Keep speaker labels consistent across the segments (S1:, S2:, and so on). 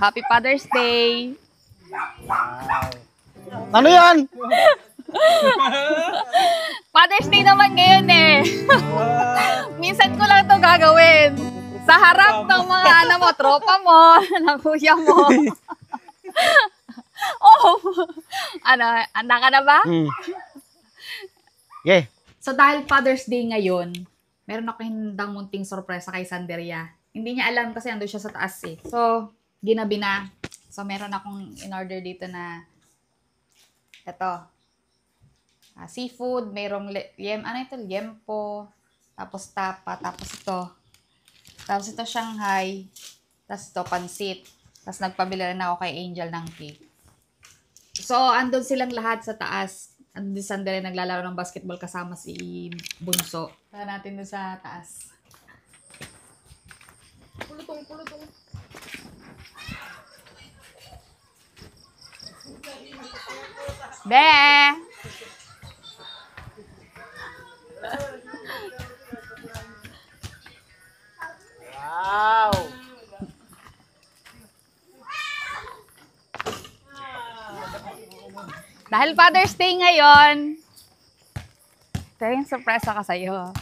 S1: Happy Father's Day!
S2: Ano yan?
S1: Father's Day naman ngayon eh. Minsan ko lang to gagawin. Sa harap ng mga tropa mo, ng kuya mo. Oh! Anda ka na ba?
S2: Yeah.
S1: So dahil Father's Day ngayon, meron ako hindang munting sorpresa kay Sanderia. Hindi niya alam kasi ando siya sa taas eh. So, ginabi na. So meron akong in-order dito na ito. Seafood, merong liempo, tapos tapa, tapos ito. Tapos ito Shanghai, tapos ito pansit. Tapos nagpabili rin ako kay Angel ng cake. So, andun silang lahat sa taas. Andun si Sanderia naglalaro ng basketball kasama si Bunso. Tara natin doon sa taas. Pulutong. Be!
S2: Wow!
S1: Dahil Father's Day ngayon, ito yung surpresa ka sa'yo.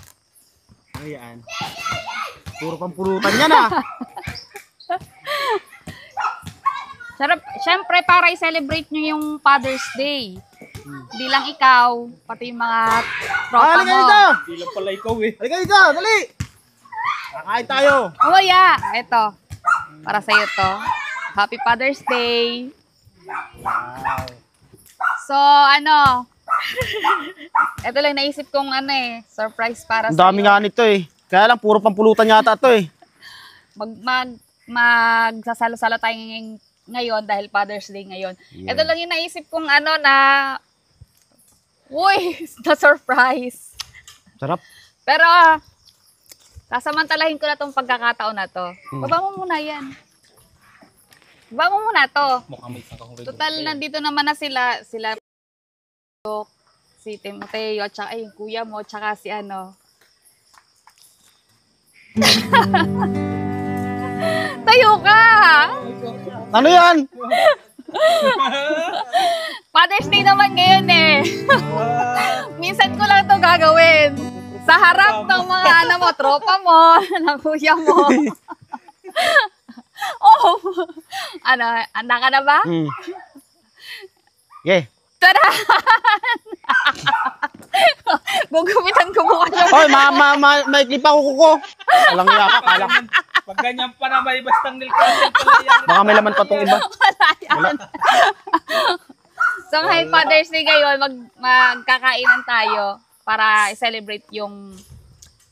S2: Ayan. Puro pampulutan yan ah.
S1: Sarap, syempre para i-celebrate nyo yung Father's Day. Hindi lang ikaw, pati yung mga tropa
S2: Halika
S1: mo.
S2: dito!
S3: Hindi lang pala ikaw eh.
S2: Halika dito! Dali! Kakain tayo!
S1: Oh yeah, ito. Para sa'yo to. Happy Father's Day.
S2: Wow!
S1: So, ito lang naisip kong surprise para
S2: Ang
S1: sa'yo.
S2: dami nga nito eh. Kaya lang, puro pampulutan yata to eh.
S1: Magsasalo-salo tayo ngayon dahil Father's Day ngayon.
S2: Yeah.
S1: Ito lang yung naisip kong na surprise.
S2: Sarap.
S1: Pero, sasamantalahin ko na tong pagkakataon na to. Baba mo muna yan. Baba mo muna to.
S3: Mukhang may sakang rin.
S1: Total, nandito naman na sila si Timoteo, tsaka yung kuya mo, tsaka si Tayo ka!
S2: Ano yan?
S1: Father's Day naman ngayon eh. Minsan ko lang to gagawin. Sa harap ng mga tropa mo, ng kuya mo. Oh! Anda ka na ba?
S2: Yeah.
S1: Tara! Gugupitan ko bukas yung...
S2: Hoy, maikli pa kuko ko. Alang niya ka, kala ko.
S3: Pag ganyan pa na may bastang nilkasin pala yan.
S2: Baka may laman pa tong iba.
S1: Wala yan. So, ngayon Father's Day ngayon, magkakainan tayo para i-celebrate yung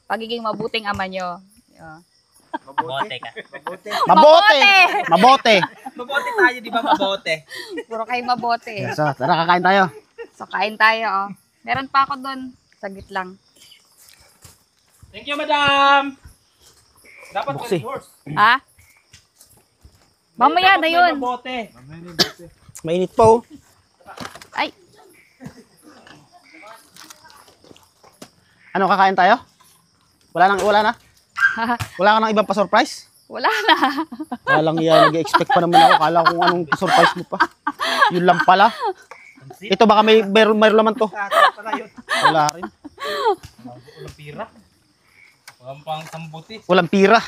S1: pagiging mabuting ama nyo.
S3: Mabote ka.
S2: Mabote.
S3: Mabote tayo, di ba mabote?
S1: Puro kayo mabote.
S2: So, tara kakain tayo.
S1: So, kain tayo, oh. Meron pa ako doon. Sagit lang.
S3: Thank you, madam! Dapat
S2: Buksi.
S3: horse.
S1: Ha? Mamaya na yun.
S3: Mabote.
S2: Mainit pa oh.
S1: Ay,
S2: Ano, kakain tayo? Wala na? Wala ka nang ibang pa-surprise?
S1: wala na.
S2: Walang yan, nag-expect pa naman ako. Kala ko kung anong surprise mo pa. Yun lang pala. Ito baka mayroon naman to. Wala rin.
S3: Walang pira. Walang pang sambuti.
S2: Walang pira.